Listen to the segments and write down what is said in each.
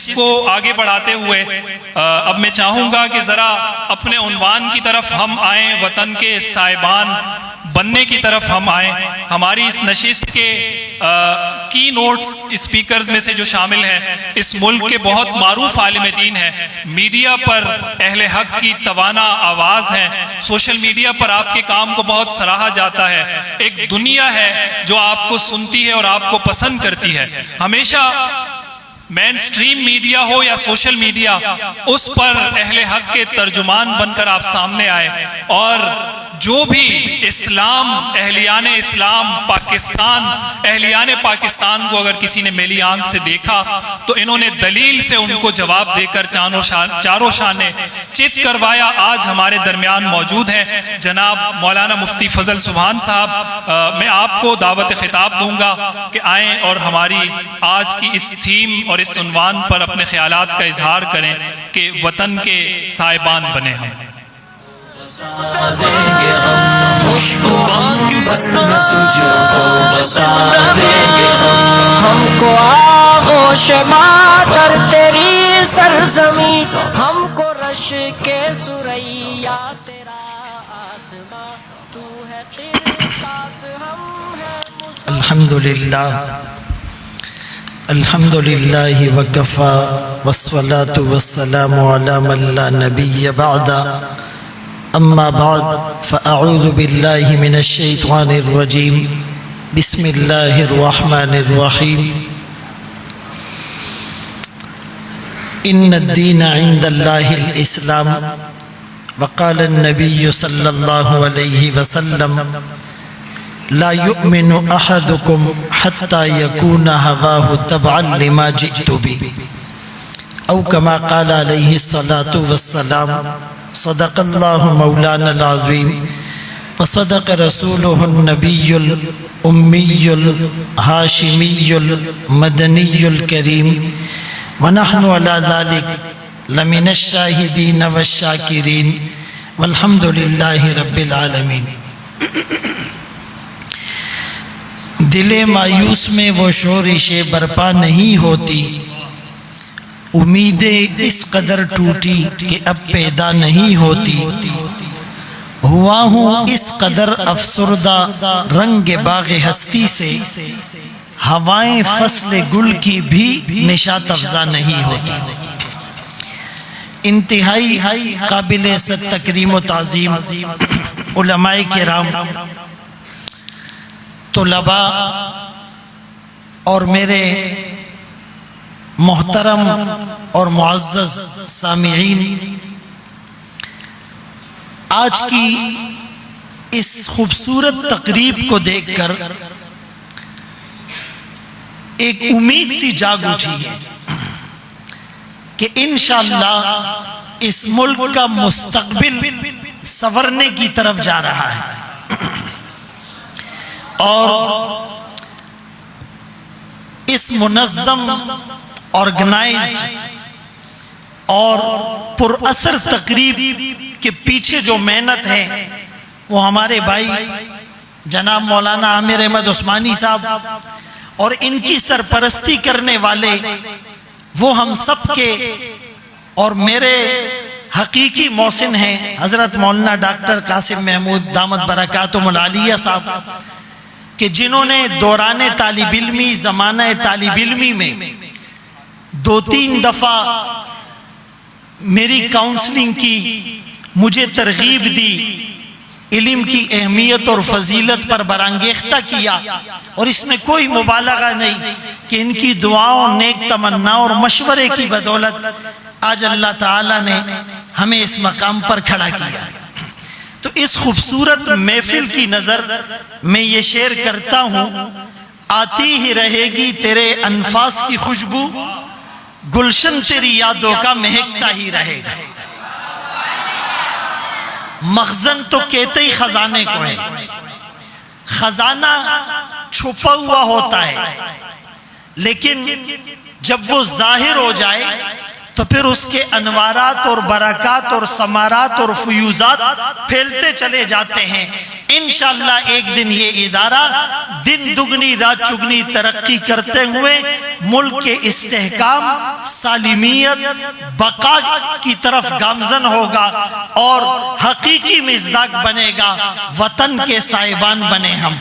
نشست کو آگے بڑھاتے ہوئے اب میں چاہوں گا کہ ذرا اپنے عنوان کی طرف ہم آئیں، وطن کے سائبان بننے کی طرف ہم آئیں۔ ہماری اس نشست کے کی نوٹس اسپیکرز میں سے جو شامل ہیں اس ملک کے بہت معروف عالم دین ہیں، میڈیا پر اہل حق کی توانا آواز ہیں، سوشل میڈیا پر آپ کے کام کو بہت سراہا جاتا ہے، ایک دنیا ہے جو آپ کو سنتی ہے اور آپ کو پسند کرتی ہے۔ ہمیشہ مین سٹریم میڈیا ہو یا سوشل میڈیا، اس پر اہل حق کے ترجمان بن کر آپ سامنے آئے، اور جو بھی اسلام، اہلیان اسلام پاکستان، اہلیان پاکستان کو اگر کسی نے میلی آنکھ سے دیکھا تو انہوں نے دلیل سے ان کو جواب دے کر چاروں شانے چت کروایا۔ آج ہمارے درمیان موجود ہیں جناب مولانا مفتی فضل سبحان صاحب۔ میں آپ کو دعوت خطاب دوں گا کہ آئیں اور ہماری آج کی اس تھیم اور اس عنوان پر اپنے خیالات کا اظہار کریں کہ وطن کے سائبان بنے ہم۔ ہم کو آغوش مادر تیری سرزمین، ہم کو رش کے ثریا تیرا آسمان، تو ہے قرطاس ہم ہے۔ الحمدللہ وکفا والصلاة والسلام علی من لا نبی بعد، اما بعد فاعوذ باللہ من الشیطان الرجیم، بسم اللہ الرحمن الرحیم۔ ان الدین عند اللہ الاسلام، وقال النبی صلی اللہ علیہ وسلم لا يؤمن احدكم حتى يكون هواه تبعا لما جئت به، او كما قال عليه الصلاة والسلام صدق الله مولانا العظيم وصدق رسوله النبي الأمي الهاشمي المدني الكريم، ونحن على ذلك لمن الشاهدين والشاكرين، والحمد لله رب العالمين۔ دل مایوس میں وہ شورش برپا نہیں ہوتی، امیدیں اس قدر ٹوٹی کہ اب پیدا نہیں ہوتی، ہوا ہوں اس قدر افسردہ رنگ باغ ہستی سے، ہوائیں فصل گل کی بھی نشاط افزا نہیں ہوتی۔ انتہائی قابل تکریم و تعظیم علماء کرام، طلباء اور میرے محترم اور معزز سامعین، آج کی اس خوبصورت تقریب کو دیکھ کر ایک امید سی جاگ اٹھی ہے کہ انشاءاللہ اس ملک کا مستقبل سنورنے کی طرف جا رہا ہے، اور اس منظم، آرگنائزڈ اور پر اثر تقریب کے پیچھے جو محنت ہے وہ ہمارے بھائی جناب مولانا عامر احمد عثمانی صاحب اور ان کی سرپرستی کرنے والے وہ ہم سب کے اور میرے حقیقی محسن ہیں حضرت مولانا ڈاکٹر قاسم محمود دامت برکاتہم العالیہ صاحب، کہ جنہوں نے دوران طالب علمی، زمانہ طالب علمی میں 2-3 دفعہ میری کاؤنسلنگ کی، مجھے ترغیب دی، علم کی اہمیت اور فضیلت پر برانگیختہ کیا، اور اس میں کوئی مبالغہ نہیں کہ ان کی دعاؤں، نیک تمنا اور مشورے کی بدولت آج اللہ تعالیٰ نے ہمیں اس مقام پر کھڑا کیا۔ تو اس خوبصورت محفل کی نظر میں یہ شعر کرتا ہوں، آتی ہی رہے گی تیرے انفاس کی خوشبو، گلشن تیری یادوں کا مہکتا ہی رہے گا۔ مخزن تو کہتے ہی خزانے کو ہے، خزانہ چھپا ہوا ہوتا ہے، لیکن جب وہ ظاہر ہو جائے تو پھر اس کے انوارات اور برکات اور ثمرات اور فیوزات پھیلتے چلے جاتے ہیں۔ انشاءاللہ ایک دن یہ ادارہ دن دگنی رات چگنی ترقی کرتے ہوئے ملک کے استحکام، سالمیت، بقا کی طرف گامزن ہوگا اور حقیقی مصداق بنے گا، وطن کے سائبان بنے ہم۔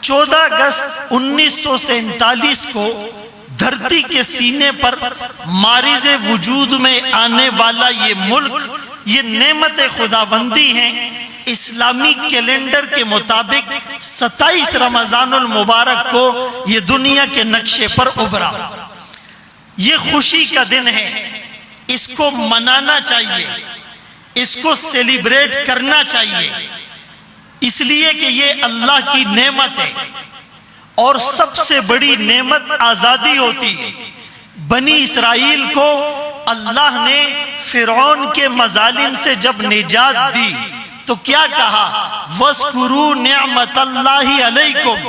14 اگست 1947 کو دھرتی کے سینے پر مارز وجود میں آنے والا یہ ملک، یہ نعمت خداوندی ہیں، اسلامی کیلنڈر کے مطابق 27 رمضان المبارک کو یہ دنیا کے نقشے پر ابھرا۔ یہ خوشی کا دن ہے، اس کو منانا چاہیے، اس کو سیلیبریٹ کرنا چاہیے، اس لیے کہ یہ اللہ کی نعمت ہے، اور سب سے بڑی نعمت آزادی ہوتی ہے۔ بنی اسرائیل کو اللہ نے فرعون کے مظالم سے جب نجات دی تو کیا کہا؟ وَاذْكُرُوا نِعْمَةَ اللَّهِ عَلَيْكُمْ،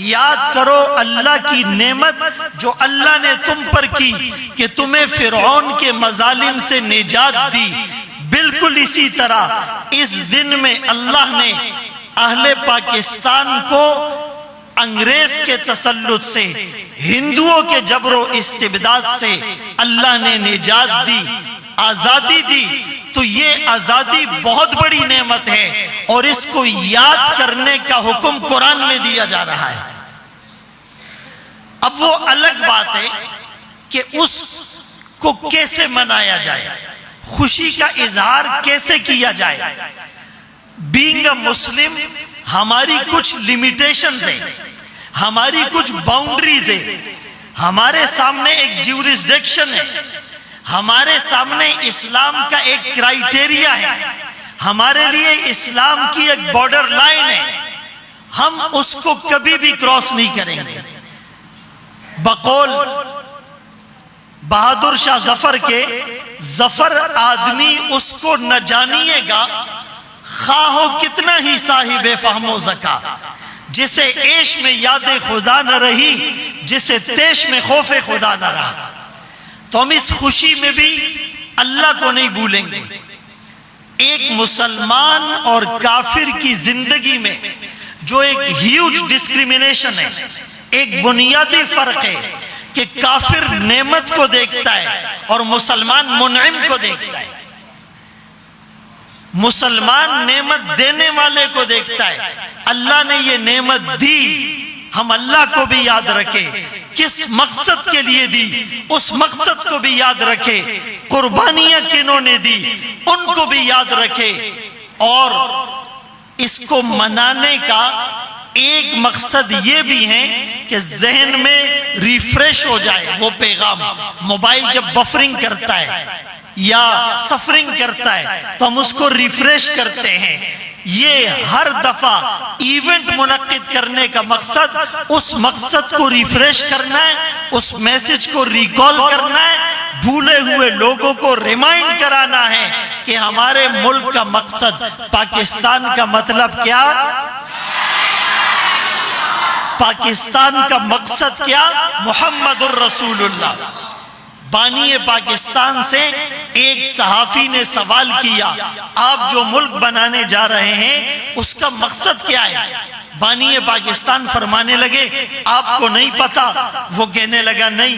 یاد کرو اللہ کی نعمت جو اللہ نے تم پر کی کہ تمہیں فرعون کے مظالم سے نجات دی۔ بالکل اسی طرح اس دن میں اللہ نے اہل پاکستان کو انگریز کے تسلط سے، ہندوؤں کے جبر و استبداد سے اللہ نے نجات دی، آزادی دی۔ تو یہ آزادی بہت بڑی نعمت ہے، اور اس کو یاد کرنے کا حکم قرآن میں دیا جا رہا ہے۔ اب وہ الگ بات ہے کہ اس کو کیسے منایا جائے، خوشی کا اظہار کیسے کیا جائے۔ بینگ اے مسلم ہماری کچھ لیمیٹیشنز ہیں، ہماری کچھ باؤنڈریز ہیں، ہمارے سامنے ایک جیورسڈکشن ہے، ہمارے سامنے اسلام کا ایک کرائیٹیریا ہے، ہمارے لیے اسلام کی ایک بارڈر لائن ہے، ہم اس کو کبھی بھی کراس نہیں کریں گے۔ بقول بہادر شاہ ظفر کے، ظفر آدمی اس کو نہ جانیے گا خواہ ہو کتنا ہی صاحب فہم و ذکا، جسے عیش میں یاد خدا نہ رہی، جسے تیش میں خوف خدا نہ رہا۔ تو ہم اس خوشی میں بھی اللہ کو نہیں بھولیں گے۔ ایک مسلمان اور کافر کی زندگی میں جو ایک ہیوج ڈسکریمنیشن ہے، ایک بنیادی فرق ہے کہ کافر نعمت کو دیکھتا ہے اور مسلمان منعم کو دیکھتا ہے۔ مسلمان نعمت دینے والے کو دیکھتا ہے، اللہ نے یہ نعمت دی، ہم اللہ کو بھی یاد رکھے، کس مقصد کے لیے دی اس مقصد کو بھی یاد رکھے، قربانیاں کنہوں نے دی ان کو بھی یاد رکھے، اور اس کو منانے کا ایک مقصد یہ بھی ہے کہ ذہن میں ریفریش ہو جائے وہ پیغام۔ موبائل جب بفرنگ کرتا ہے یا سفرنگ کرتا ہے تو ہم اس کو ریفریش کرتے ہیں۔ یہ ہر دفعہ ایونٹ منعقد کرنے کا مقصد اس مقصد کو ریفریش کرنا ہے، اس میسج کو ریکال کرنا ہے، بھولے ہوئے لوگوں کو ریمائنڈ کرانا ہے کہ ہمارے ملک کا مقصد، پاکستان کا مطلب کیا، پاکستان کا مقصد کیا، محمد الرسول اللہ۔ بانی پاکستان سے ایک صحافی نے سوال کیا، آپ جو ملک بنانے جا رہے ہیں اس کا مقصد کیا ہے؟ بانی پاکستان فرمانے لگے آپ کو نہیں پتا؟ وہ کہنے لگا نہیں۔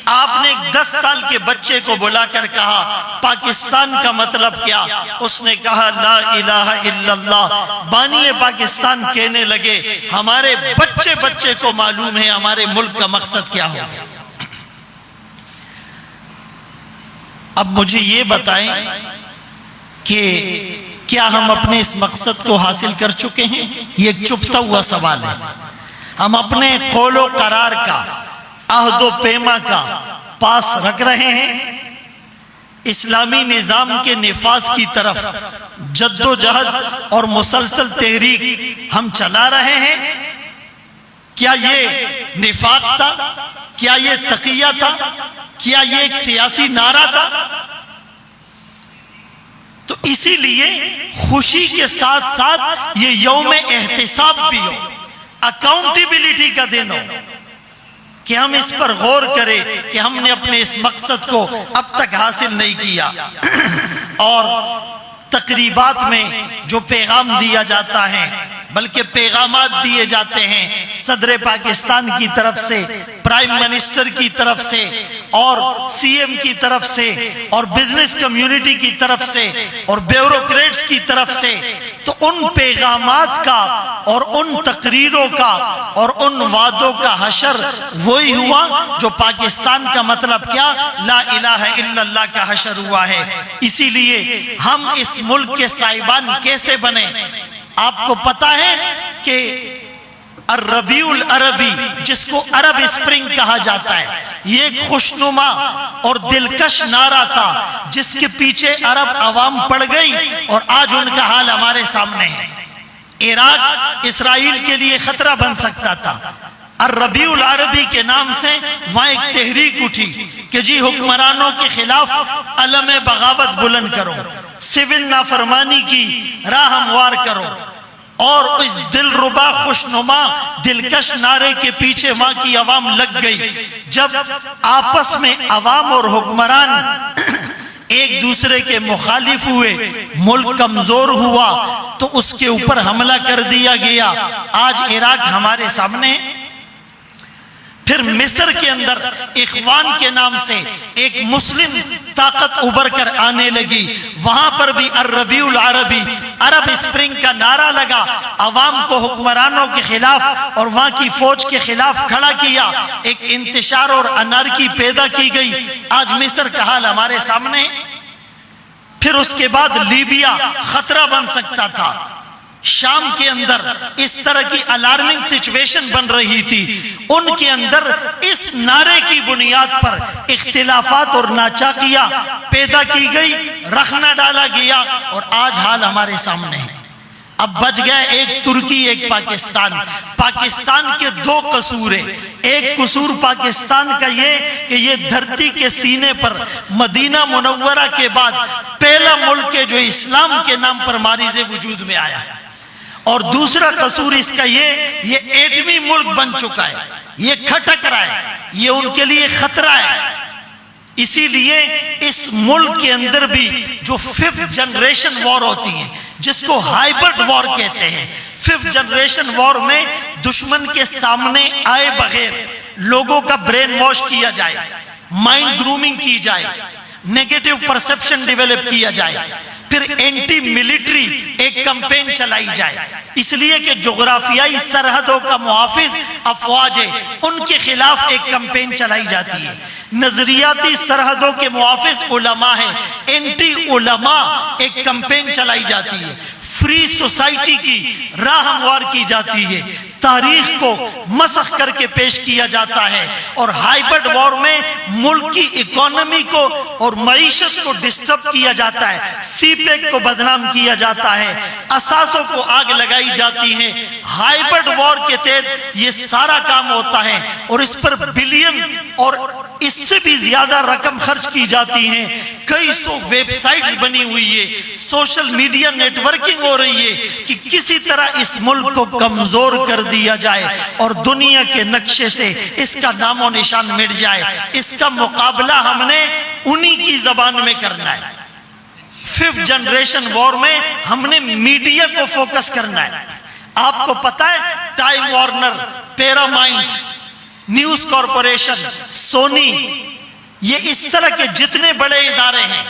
آپ نے 10 سال کے بچے کو بلا کر کہا پاکستان کا مطلب کیا؟ اس نے کہا لا الہ الا اللہ۔ بانی پاکستان کہنے لگے ہمارے بچے کو معلوم ہے ہمارے ملک کا مقصد کیا ہو۔ اب مجھے یہ بتائیں کہ کیا ہم اپنے اس مقصد کو حاصل کر چکے ہیں؟ یہ ایک چھپتا ہوا سوال ہے۔ ہم اپنے قول و قرار کا، عہد و پیما کا پاس رکھ رہے ہیں؟ اسلامی نظام کے نفاذ کی طرف جد و جہد اور مسلسل تحریک ہم چلا رہے ہیں؟ کیا یہ نفاق تھا؟ کیا یہ تقیہ تھا؟ کیا یہ ایک سیاسی نعرہ تھا؟ تو اسی لیے خوشی کے ساتھ ساتھ یہ یوم احتساب بھی ہو، اکاؤنٹیبلٹی کا دن ہو، کہ ہم اس پر غور کریں کہ ہم نے اپنے اس مقصد کو اب تک حاصل نہیں کیا۔ اور تقریبات میں جو پیغام دیا جاتا ہے، بلکہ پیغامات دیے جاتے ہیں صدر پاکستان کی طرف سے، پرائم منسٹر کی طرف سے، اور سی ایم کی طرف سے، اور بزنس کمیونٹی کی طرف سے، اور بیوروکریٹس کی طرف سے، تو ان پیغامات کا اور ان تقریروں کا اور ان وعدوں کا حشر وہی ہوا جو پاکستان کا مطلب کیا، لا الہ الا اللہ کا حشر ہوا ہے۔ اسی لیے ہم اس ملک کے صاحبان کیسے بنے؟ آپ کو پتا ہے کہ الربیع العربی، جس کو عرب اسپرنگ کہا جاتا ہے، یہ ایک خوشنما اور دلکش نعرہ تھا جس کے پیچھے عرب عوام پڑ گئی، اور آج ان کا حال ہمارے سامنے ہے۔ عراق اسرائیل کے لیے خطرہ بن سکتا تھا۔ الربیع العربی کے نام سے وہاں ایک تحریک اٹھی کہ جی حکمرانوں کے خلاف علم بغاوت بلند کرو، سول نافرمانی کی راہ ہموار کرو، اور اس دلربا خوشنما دلکش نعرے کے پیچھے وہاں کی عوام لگ گئی۔ جب آپس میں عوام اور حکمران ایک دوسرے کے مخالف ہوئے، ملک کمزور ہوا، تو اس کے اوپر حملہ کر دیا گیا۔ آج عراق ہمارے سامنے۔ پھر مصر کے اندر اخوان کے نام سے ایک مسلم طاقت ابھر کر آنے لگی، وہاں پر بھی الربیع العربی، عرب اسپرنگ کا نعرہ لگا، عوام کو حکمرانوں کے خلاف اور وہاں کی فوج کے خلاف کھڑا کیا، ایک انتشار اور انارکی پیدا کی گئی۔ آج مصر کا حال ہمارے سامنے۔ پھر اس کے بعد لیبیا خطرہ بن سکتا تھا، شام کے اندر اس طرح کی الارمنگ سچویشن بن رہی تھی، ان کے اندر اس نعرے کی بنیاد پر اختلافات اور ناچاکیاں پیدا کی گئی، رخنہ ڈالا گیا، اور آج حال ہمارے سامنے ہے۔ اب بچ گئے ایک ترکی، ایک پاکستان۔ پاکستان کے دو قصور ہیں۔ ایک قصور پاکستان کا یہ کہ یہ دھرتی کے سینے پر مدینہ منورہ کے بعد پہلا ملک ہے جو اسلام کے نام پر ماریز وجود میں آیا، اور دوسرا قصور اس کا یہ ایٹمی ملک بن چکا ہے، یہ کھٹک رہا ہے، یہ ان کے لیے خطرہ ہے۔ اسی لیے اس ملک کے اندر بھی جو 5th جنریشن وار ہوتی ہے، جس کو ہائبرڈ وار کہتے ہیں، 5th جنریشن وار میں دشمن کے سامنے آئے بغیر لوگوں کا برین واش کیا جائے، مائنڈ گرومنگ کی جائے، نیگیٹو پرسپشن ڈیولپ کیا جائے، پھر اینٹی ملٹری ایک کمپین چلائی جائے، اس لیے کہ جغرافیائی سرحدوں کا محافظ افواج ہے، ان کے خلاف ایک کمپین چلائی جاتی ہے۔ نظریاتی سرحدوں کے محافظ علماء ہیں، اینٹی علماء ایک کمپین چلائی جاتی ہے۔ فری سوسائٹی کی راہ ہموار کی جاتی ہے، تاریخ کو مسخ کر کے پیش کیا جاتا ہے، اور ہائبرڈ وار میں ملک کی اکانومی کو اور معیشت کو ڈسٹرب کیا جاتا ہے، سی پیک کو بدنام کیا جاتا ہے، اساسوں کو آگ لگائی جاتی ہے۔ ہائبرڈ وار کے تحت یہ سارا کام ہوتا ہے، اور اس پر بلین اور اس سے بھی زیادہ رقم خرچ کی جاتی ہیں۔ کئی سو ویب سائٹس بنی ہوئی ہے، social media net working who رہی ہے کہ کسی طرح اس ملک کو کمزور کر دیا جائے اور دنیا کے نقشے سے اس کا نام و نشان مٹ جائے۔ اس کا مقابلہ ہم نے انہی کی زبان میں کرنا ہے۔ 5th جنریشن وار میں ہم نے میڈیا کو فوکس کرنا ہے۔ آپ کو پتا ہے Time Warner, Paramount, News Corporation, Sony, یہ اس طرح کے جتنے بڑے ادارے ہیں،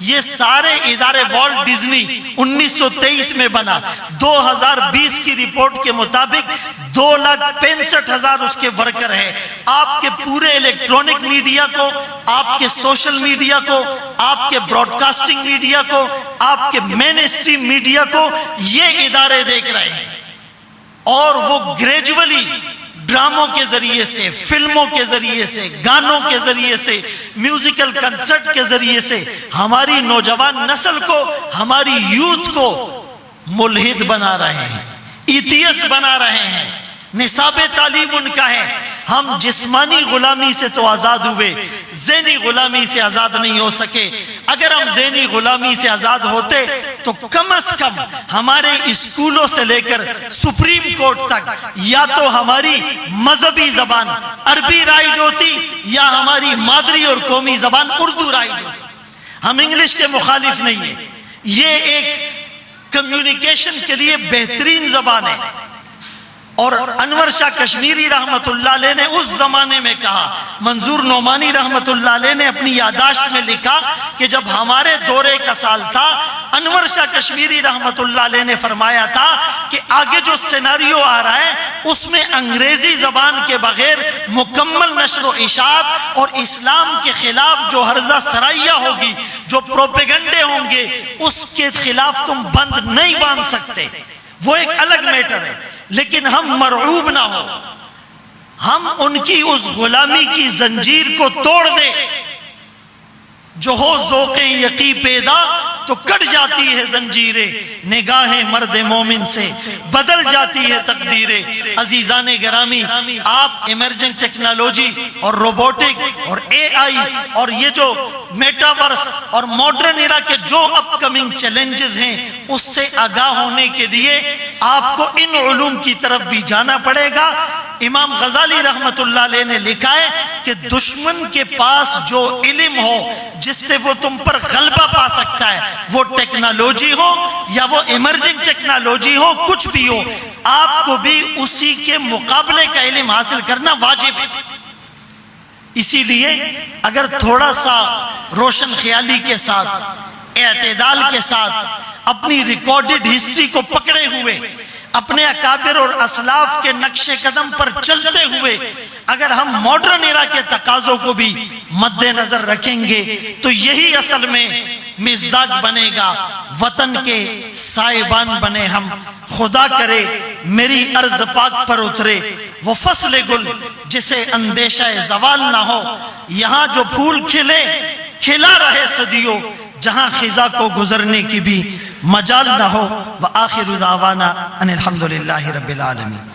یہ سارے ادارے، والٹ ڈزنی 1923 میں بنا، 2020 کی رپورٹ کے مطابق 2,65,000 اس کے ورکر ہیں۔ آپ کے پورے الیکٹرونک میڈیا کو، آپ کے سوشل میڈیا کو، آپ کے براڈ کاسٹنگ میڈیا کو، آپ کے مین اسٹریم میڈیا کو یہ ادارے دیکھ رہے ہیں، اور وہ گریجولی ڈراموں کے ذریعے سے، فلموں کے ذریعے سے، گانوں کے ذریعے سے، میوزیکل کنسرٹ کے ذریعے سے ہماری نوجوان نسل کو، ہماری یوتھ کو ملحد بنا رہے ہیں، ایتھیسٹ بنا رہے ہیں۔ نصاب تعلیم ان کا ہے۔ ہم جسمانی غلامی سے تو آزاد ہوئے، ذہنی غلامی سے آزاد نہیں ہو سکے۔ اگر ہم ذہنی غلامی سے آزاد ہوتے تو کم از کم ہمارے اسکولوں سے لے کر سپریم کورٹ تک یا تو ہماری مذہبی زبان عربی رائج ہوتی، یا ہماری مادری اور قومی زبان اردو رائج ہوتی۔ ہم انگلش کے مخالف نہیں ہیں، یہ ایک کمیونیکیشن کے لیے بہترین زبان ہے. اور انور شاہ کشمیری رحمت اللہ علیہ نے اس زمانے میں کہا، منظور نعمانی رحمت اللہ علیہ نے اپنی یادداشت میں لکھا کہ جب ہمارے دورے کا سال تھا، انور شاہ کشمیری رحمت اللہ علیہ نے فرمایا تھا کہ آگے جو سیناریو آ رہا ہے اس میں انگریزی زبان کے بغیر مکمل نشر و اشاعت اور اسلام کے خلاف جو ہرزہ سرائیہ ہوگی، جو پروپیگنڈے ہوں گے، اس کے خلاف تم بند نہیں باندھ سکتے. وہ ایک الگ میٹر ہے، لیکن ہم مرعوب نہ ہو، ہم ان کی اس غلامی کی زنجیر کو توڑ دیں. جو ہو ذوق یقی پیدا تو کٹ جاتی ہے زنجیریں، نگاہ مرد مومن سے بدل جاتی ہے تقدیریں. عزیزان گرامی، آپ ایمرجنگ ٹیکنالوجی اور روبوٹک اور اے آئی اور یہ جو میٹاورس اور ماڈرن ایرا کے جو اپ کمنگ چیلنجز ہیں، اس سے آگاہ ہونے کے لیے آپ کو ان علوم کی طرف بھی جانا پڑے گا. امام غزالی رحمت اللہ علیہ نے لکھا ہے کہ دشمن کے پاس جو علم ہو جس سے وہ تم پر غلبہ پا سکتا ہے، وہ ٹیکنالوجی ہو یا وہ ایمرجنگ ٹیکنالوجی ہو، کچھ بھی ہو، آپ کو بھی اسی کے مقابلے کا علم حاصل کرنا واجب ہے. اسی لیے اگر تھوڑا سا روشن خیالی کے ساتھ، اعتدال کے ساتھ، اپنی ریکارڈڈ ہسٹری کو پکڑے ہوئے، اپنے اکابر اور اسلاف کے نقش قدم پر چلتے ہوئے اگر ہم ماڈرن ایرا کے تقاضوں کو بھی مد نظر رکھیں گے تو یہی اصل میں مزداق بنے گا. وطن کے سائبان بنے ہم. خدا کرے میری عرض پاک پر اترے وہ فصل گل جسے اندیشہ زوال نہ ہو. یہاں جو پھول کھلے کھلا رہے صدیوں، جہاں خزاں کو گزرنے کی بھی مجال نہ ہو. وآخر دعوانا ان الحمدللہ رب العالمین.